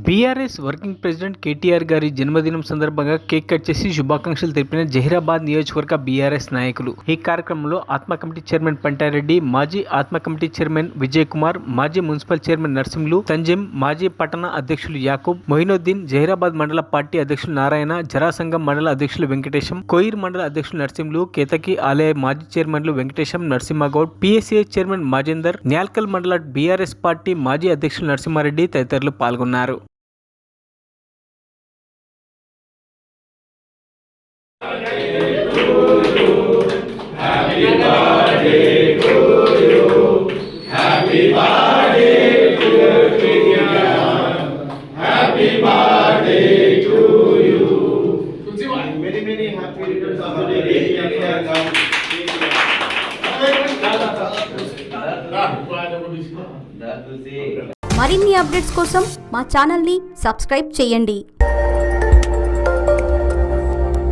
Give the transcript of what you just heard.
BRS working president KTR గారి జన్మదినం సందర్భంగా కేక్ కట్ చేసి శుభాకాంక్షలు తెలిపిన జహీరాబాద్ నియోజకవర్గ బీఆర్ఎస్ నాయకులు. ఈ కార్యక్రమంలో ఆత్మ కమిటీ చైర్మన్ పంటారెడ్డి, మాజీ ఆత్మ కమిటీ చైర్మన్ విజయ్ కుమార్, మాజీ మున్సిపల్ చైర్మన్ నర్సింహులు, తంజిం, మాజీ పట్టణ అధ్యక్షులు యాకూబ్, మొయినుద్దీన్, జహీరాబాద్ మండల పార్టీ అధ్యక్షులు నారాయణ, జరాసంగం మండల అధ్యక్షులు వెంకటేశం, కోయిర్ మండల అధ్యక్షులు నర్సింహులు, కేతకి ఆలయ మాజీ చైర్మన్లు వెంకటేశం, నరసింహగౌడ్, పిఎస్ఏ చైర్మన్ మాజేందర్, న్యాల్కల్ మండల బీఆర్ఎస్ పార్టీ మాజీ అధ్యక్షులు నరసింహారెడ్డి తదితరులు పాల్గొన్నారు. మరిన్ని అప్డేట్స్ కోసం మా ఛానల్ని సబ్స్క్రైబ్ చేయండి.